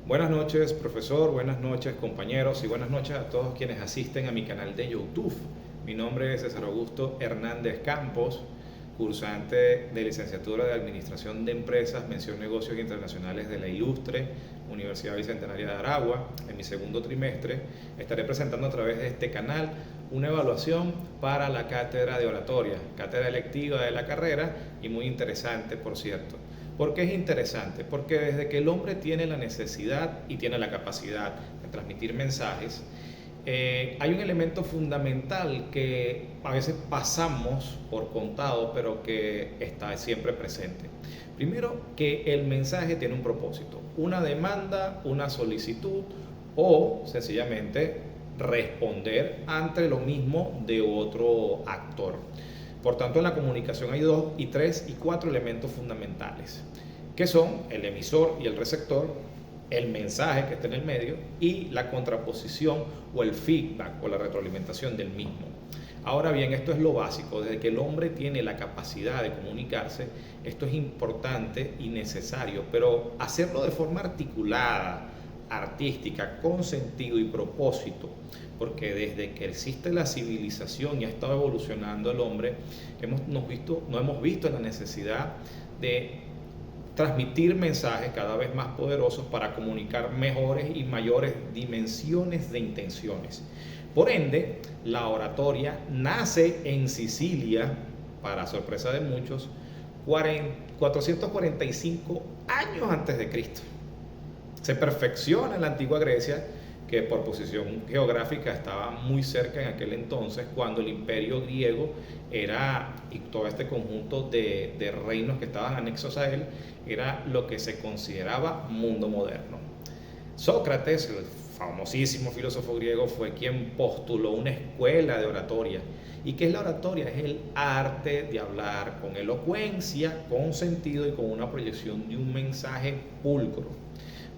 Buenas noches, profesor, buenas noches, compañeros, y buenas noches a todos quienes asisten a mi canal de YouTube. Mi nombre es César Augusto Hernández Campos, cursante de licenciatura de Administración de Empresas, mención Negocios Internacionales de la Ilustre Universidad Bicentenaria de Aragua. En mi segundo trimestre estaré presentando a través de este canal una evaluación para la cátedra de oratoria, cátedra electiva de la carrera y muy interesante, por cierto. ¿Por qué es interesante? Porque desde que el hombre tiene la necesidad y tiene la capacidad de transmitir mensajes, hay un elemento fundamental que a veces pasamos por contado, pero que está siempre presente. Primero, que el mensaje tiene un propósito, una demanda, una solicitud o sencillamente responder ante lo mismo de otro actor. Por tanto, en la comunicación hay 2 y 3 y 4 elementos fundamentales, que son el emisor y el receptor, el mensaje que está en el medio y la contraposición o el feedback o la retroalimentación del mismo. Ahora bien, esto es lo básico. Desde que el hombre tiene la capacidad de comunicarse, esto es importante y necesario, pero hacerlo de forma articulada, artística, con sentido y propósito, porque desde que existe la civilización y ha estado evolucionando el hombre, no hemos visto la necesidad de transmitir mensajes cada vez más poderosos para comunicar mejores y mayores dimensiones de intenciones. Por ende, la oratoria nace en Sicilia, para sorpresa de muchos, 445 años antes de Cristo. Se perfecciona en la antigua Grecia, que por posición geográfica estaba muy cerca en aquel entonces, cuando el imperio griego era, y todo este conjunto de reinos que estaban anexos a él, era lo que se consideraba mundo moderno. Sócrates, el famosísimo filósofo griego, fue quien postuló una escuela de oratoria. ¿Y qué es la oratoria? Es el arte de hablar con elocuencia, con sentido y con una proyección de un mensaje pulcro.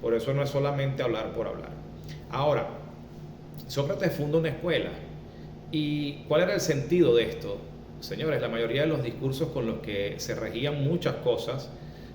Por eso no es solamente hablar por hablar. Ahora, Sócrates funda una escuela. ¿Y cuál era el sentido de esto? Señores, la mayoría de los discursos con los que se regían muchas cosas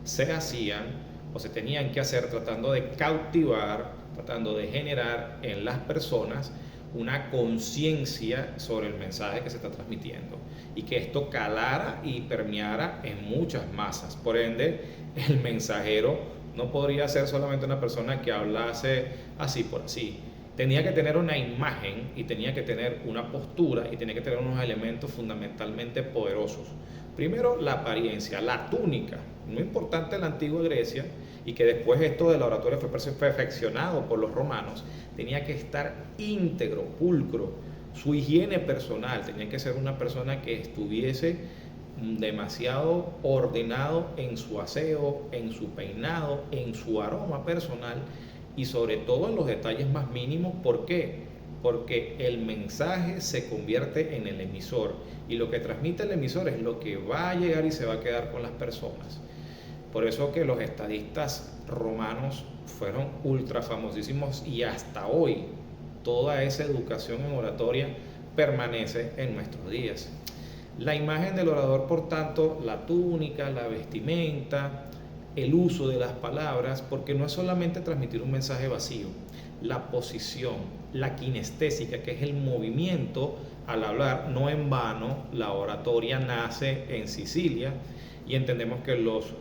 se hacían o se tenían que hacer tratando de cautivar, tratando de generar en las personas una conciencia sobre el mensaje que se está transmitiendo y que esto calara y permeara en muchas masas. Por ende, el mensajero no podría ser solamente una persona que hablase así por así. Tenía que tener una imagen y tenía que tener una postura y tenía que tener unos elementos fundamentalmente poderosos. Primero, la apariencia, la túnica, muy importante en la antigua Grecia, y que después esto de la oratoria fue perfeccionado por los romanos. Tenía que estar íntegro, pulcro. Su higiene personal, tenía que ser una persona que estuviese demasiado ordenado en su aseo, en su peinado, en su aroma personal y sobre todo en los detalles más mínimos. ¿Por qué? Porque el mensaje se convierte en el emisor y lo que transmite el emisor es lo que va a llegar y se va a quedar con las personas. Por eso que los estadistas romanos fueron ultra famosísimos y hasta hoy toda esa educación en oratoria permanece en nuestros días. La imagen del orador, por tanto, la túnica, la vestimenta, el uso de las palabras, porque no es solamente transmitir un mensaje vacío, la posición, la kinestésica, que es el movimiento al hablar. No en vano, la oratoria nace en Sicilia y entendemos que los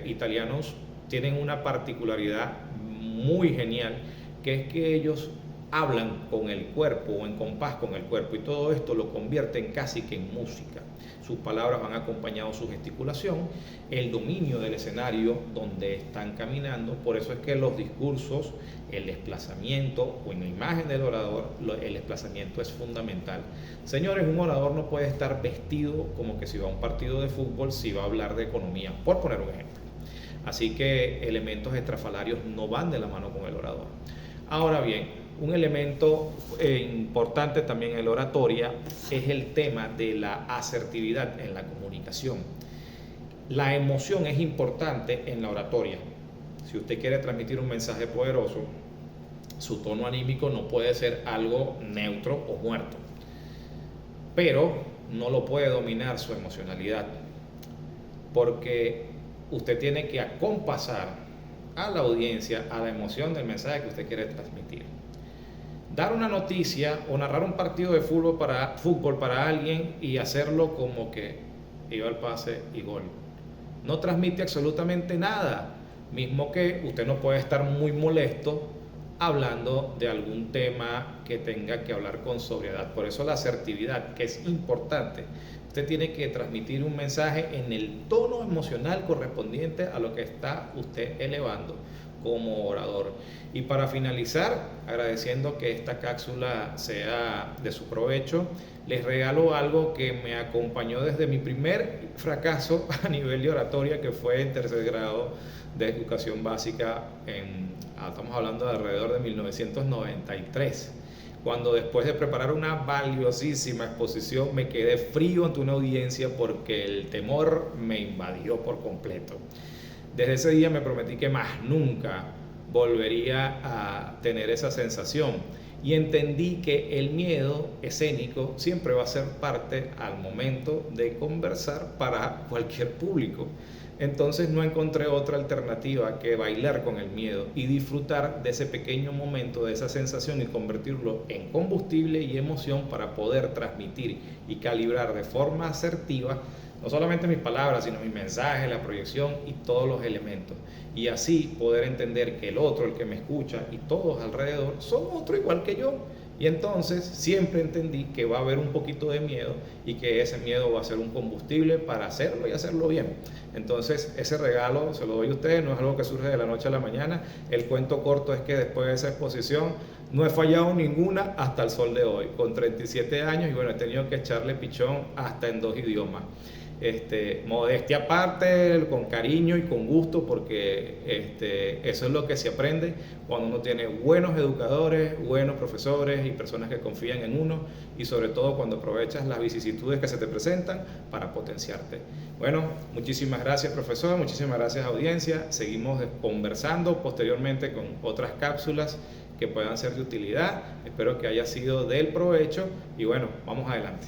italianos tienen una particularidad muy genial, que es que ellos hablan con el cuerpo o en compás con el cuerpo y todo esto lo convierten casi que en música. Sus palabras van acompañadas de su gesticulación, el dominio del escenario donde están caminando. Por eso es que los discursos, el desplazamiento o en la imagen del orador, el desplazamiento es fundamental. Señores, un orador no puede estar vestido como que si va a un partido de fútbol, si va a hablar de economía, por poner un ejemplo. Así que elementos estrafalarios no van de la mano con el orador. Ahora bien, un elemento importante también en la oratoria es el tema de la asertividad en la comunicación. La emoción es importante en la oratoria. Si usted quiere transmitir un mensaje poderoso, su tono anímico no puede ser algo neutro o muerto, pero no lo puede dominar su emocionalidad, porque usted tiene que acompasar a la audiencia, a la emoción del mensaje que usted quiere transmitir. Dar una noticia o narrar un partido de fútbol para alguien y hacerlo como que iba al pase y gol, no transmite absolutamente nada, mismo que usted no puede estar muy molesto hablando de algún tema que tenga que hablar con sobriedad. Por eso la asertividad, que es importante. Usted tiene que transmitir un mensaje en el tono emocional correspondiente a lo que está usted elevando como orador. Y para finalizar, agradeciendo que esta cápsula sea de su provecho, les regalo algo que me acompañó desde mi primer fracaso a nivel de oratoria, que fue en tercer grado de educación básica, estamos hablando de alrededor de 1993, cuando después de preparar una valiosísima exposición me quedé frío ante una audiencia porque el temor me invadió por completo. Desde ese día me prometí que más nunca volvería a tener esa sensación y entendí que el miedo escénico siempre va a ser parte al momento de conversar para cualquier público. Entonces no encontré otra alternativa que bailar con el miedo y disfrutar de ese pequeño momento, de esa sensación, y convertirlo en combustible y emoción para poder transmitir y calibrar de forma asertiva no solamente mis palabras, sino mis mensajes, la proyección y todos los elementos. Y así poder entender que el otro, el que me escucha y todos alrededor son otro igual que yo. Y entonces siempre entendí que va a haber un poquito de miedo y que ese miedo va a ser un combustible para hacerlo y hacerlo bien. Entonces ese regalo se lo doy a ustedes, no es algo que surge de la noche a la mañana. El cuento corto es que después de esa exposición no he fallado ninguna hasta el sol de hoy, con 37 años, y bueno, he tenido que echarle pichón hasta en 2 idiomas. Modestia aparte, con cariño y con gusto, porque eso es lo que se aprende cuando uno tiene buenos educadores, buenos profesores y personas que confían en uno, y sobre todo cuando aprovechas las vicisitudes que se te presentan para potenciarte. Bueno, muchísimas gracias, profesor, muchísimas gracias, audiencia. Seguimos conversando posteriormente con otras cápsulas que puedan ser de utilidad. Espero que haya sido del provecho y bueno, vamos adelante.